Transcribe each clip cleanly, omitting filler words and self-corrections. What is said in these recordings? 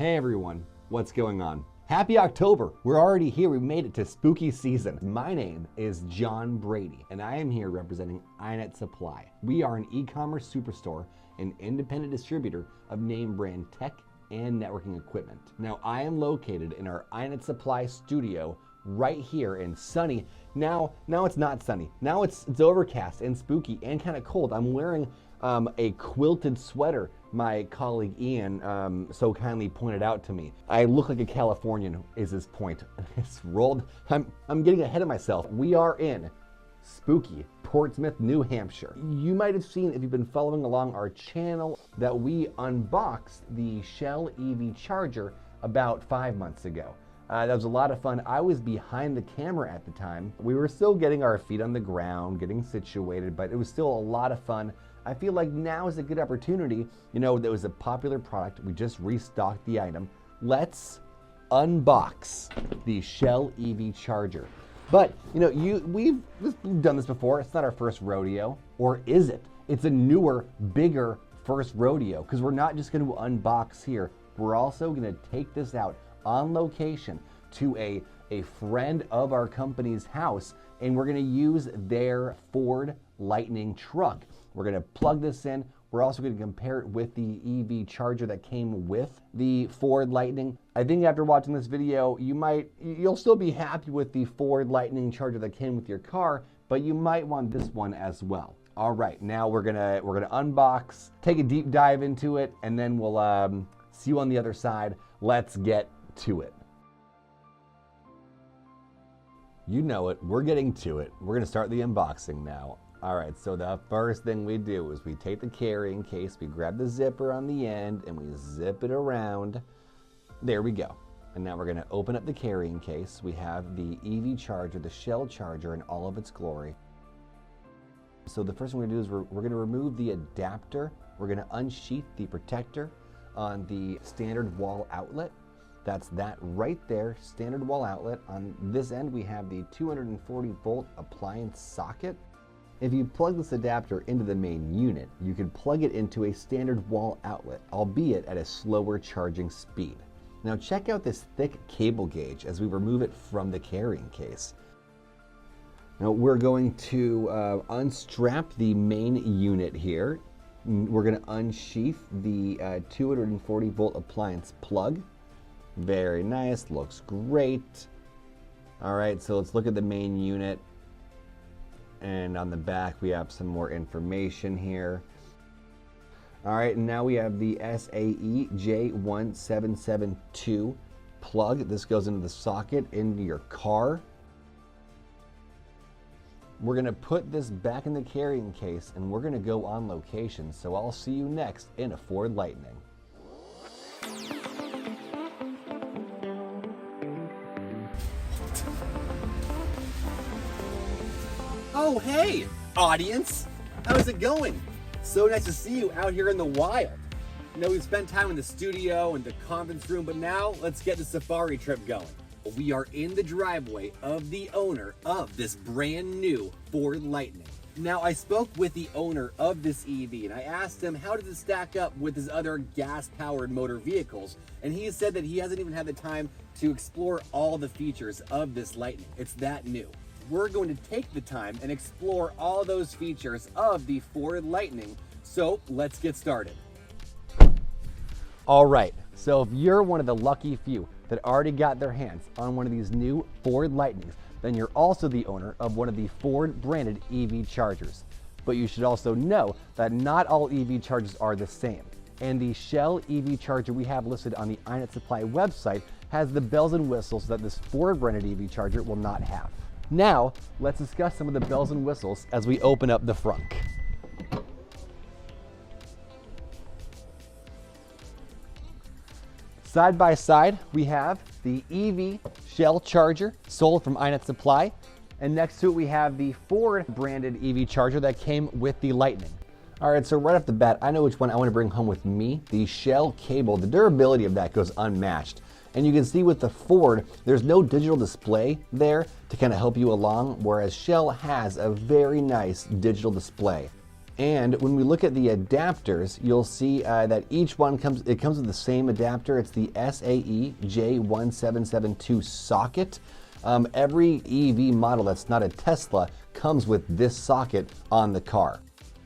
Hey everyone, what's going on? Happy October! We're already here. We made it to spooky season. My name is John Brady, and I am here representing iNet Supply. We are an e-commerce superstore and independent distributor of name brand tech and networking equipment. Now, I am located in our iNet Supply studio right here in sunny. Now it's not sunny. Now it's overcast and spooky and kind of cold. I'm wearing a quilted sweater my colleague Ian so kindly pointed out to me. I look like a Californian is his point. It's rolled. I'm getting ahead of myself. We are in spooky Portsmouth, New Hampshire. You might have seen, if you've been following along our channel, that we unboxed the Shell EV charger about 5 months ago. That was a lot of fun. I was behind the camera at the time. We were still getting our feet on the ground, getting situated, but it was still a lot of fun. I feel like now is a good opportunity. You know, that was a popular product. We just restocked the item. Let's unbox the Shell EV charger. But, you know, we've done this before. It's not our first rodeo, or is it? It's a newer, bigger first rodeo, because we're not just going to unbox here. We're also going to take this out on location to a friend of our company's house, and we're going to use their Ford Lightning truck. We're going to plug this in. We're also going to compare it with the EV charger that came with the Ford Lightning. I think after watching this video, you'll still be happy with the Ford Lightning charger that came with your car, but you might want this one as well. All right, now we're gonna unbox, take a deep dive into it, and then we'll see you on the other side. Let's get to it. You know it, we're getting to it. We're gonna start the unboxing now. All right, so the first thing we do is we take the carrying case, we grab the zipper on the end, and we zip it around. There we go. And now we're gonna open up the carrying case. We have the EV charger, the Shell charger in all of its glory. So the first thing we're gonna do is we're gonna remove the adapter. We're gonna unsheath the protector on the standard wall outlet. That's that right there, standard wall outlet. On this end, we have the 240 volt appliance socket. If you plug this adapter into the main unit, you can plug it into a standard wall outlet, albeit at a slower charging speed. Now check out this thick cable gauge as we remove it from the carrying case. Now we're going to unstrap the main unit here. We're going to unsheath the 240 volt appliance plug. Very nice, looks great. All right, so let's look at the main unit. And on the back, we have some more information here. All right, and now we have the SAE J1772 plug. This goes into the socket into your car. We're gonna put this back in the carrying case and we're gonna go on location. So I'll see you next in a Ford Lightning. Oh, hey, audience. How's it going? So nice to see you out here in the wild. You know, we've spent time in the studio and the conference room, but now let's get the safari trip going. We are in the driveway of the owner of this brand new Ford Lightning. Now, I spoke with the owner of this EV and I asked him, how does it stack up with his other gas-powered motor vehicles? And he said that he hasn't even had the time to explore all the features of this Lightning. It's that new. We're going to take the time and explore all those features of the Ford Lightning. So let's get started. All right, so if you're one of the lucky few that already got their hands on one of these new Ford Lightnings, then you're also the owner of one of the Ford branded EV chargers. But you should also know that not all EV chargers are the same. And the Shell EV charger we have listed on the iNet Supply website has the bells and whistles that this Ford branded EV charger will not have. Now, let's discuss some of the bells and whistles as we open up the frunk. Side by side, we have the EV Shell charger sold from iNet Supply. And next to it, we have the Ford branded EV charger that came with the Lightning. All right, so right off the bat, I know which one I want to bring home with me. The Shell cable, the durability of that goes unmatched. And you can see with the Ford, there's no digital display there to kind of help you along, whereas Shell has a very nice digital display. And when we look at the adapters, you'll see that each one comes with the same adapter. It's the SAE J1772 socket. Every EV model that's not a Tesla comes with this socket on the car.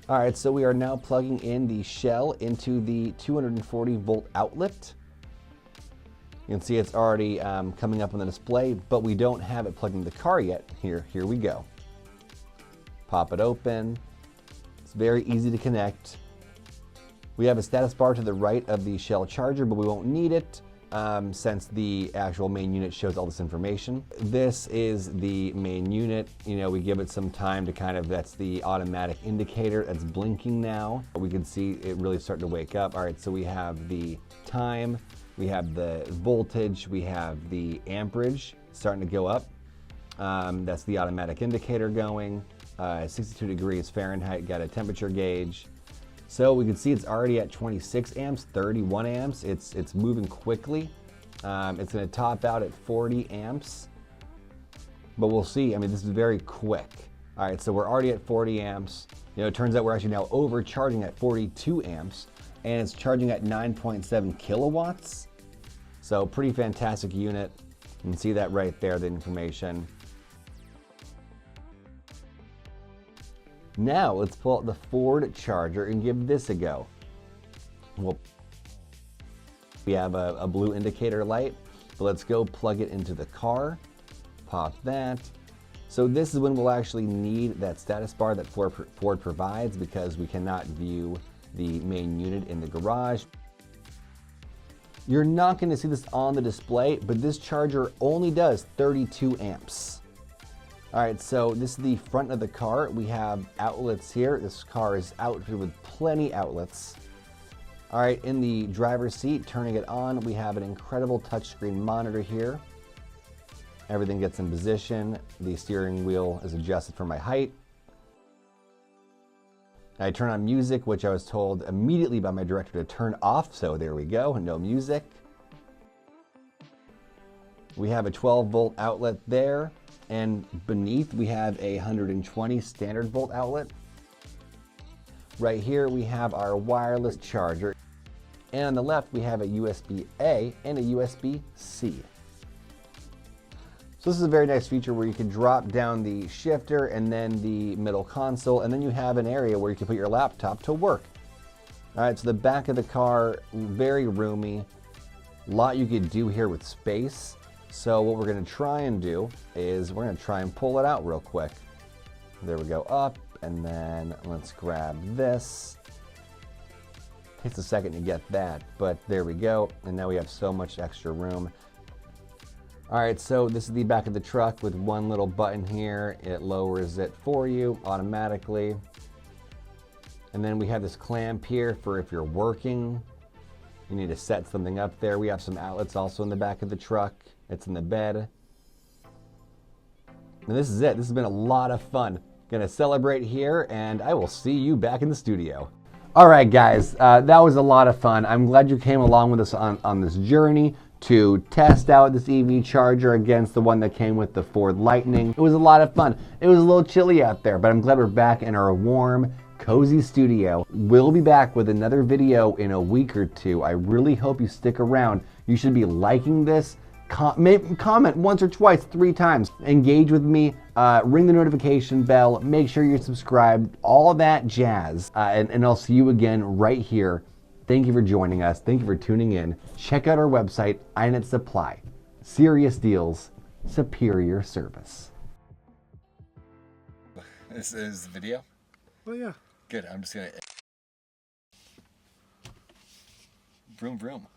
All right, so we are now plugging in the shell into the 240 volt outlet. You can see it's already coming up on the display, but we don't have it plugged into the car yet. Here we go. Pop it open. It's very easy to connect. We have a status bar to the right of the shell charger, but we won't need it since the actual main unit shows all this information. This is the main unit. You know, we give it some time to that's the automatic indicator that's blinking now. We can see it really starting to wake up. All right, so we have the time, we have the voltage, we have the amperage starting to go up. That's the automatic indicator going. 62 degrees Fahrenheit, got a temperature gauge. So we can see it's already at 26 amps, 31 amps. It's moving quickly. It's gonna top out at 40 amps, but we'll see. I mean, this is very quick. All right, so we're already at 40 amps. You know, it turns out we're actually now overcharging at 42 amps, and it's charging at 9.7 kilowatts. So pretty fantastic unit. You can see that right there, the information. Now let's pull out the Ford charger and give this a go. We have a blue indicator light, but let's go plug it into the car. Pop that. So this is when we'll actually need that status bar that Ford provides, because we cannot view the main unit in the garage. You're not going to see this on the display, but this charger only does 32 amps. All right, so this is the front of the car. We have outlets here. This car is outfitted with plenty outlets. All right, in the driver's seat, turning it on, we have an incredible touchscreen monitor here. Everything gets in position. The steering wheel is adjusted for my height. I turn on music, which I was told immediately by my director to turn off, so there we go, no music. We have a 12 volt outlet there. And beneath we have a 120 standard volt outlet. Right here we have our wireless charger. And on the left we have a USB-A and a USB-C. So this is a very nice feature where you can drop down the shifter and then the middle console, and then you have an area where you can put your laptop to work. All right, so the back of the car, very roomy. A lot you could do here with space. So what we're going to try and do is we're going to try and pull it out real quick. There we go, up, and then let's grab this. Takes a second to get that, but there we go. And now we have so much extra room. All right, so this is the back of the truck with one little button here. It lowers it for you automatically. And then we have this clamp here for if you're working, you need to set something up there. We have some outlets also in the back of the truck. It's in the bed. And this is it. This has been a lot of fun. Gonna celebrate here, and I will see you back in the studio. All right, guys, that was a lot of fun. I'm glad you came along with us on this journey to test out this EV charger against the one that came with the Ford Lightning. It was a lot of fun. It was a little chilly out there, but I'm glad we're back in our warm, cozy studio. We'll be back with another video in a week or two. I really hope you stick around. You should be liking this. Comment once or twice, 3 times. Engage with me, ring the notification bell, make sure you're subscribed, all that jazz. And I'll see you again right here. Thank you for joining us. Thank you for tuning in. Check out our website, iNet Supply. Serious deals, superior service. This is the video? Oh, yeah. Good. I'm just going to... Vroom, vroom.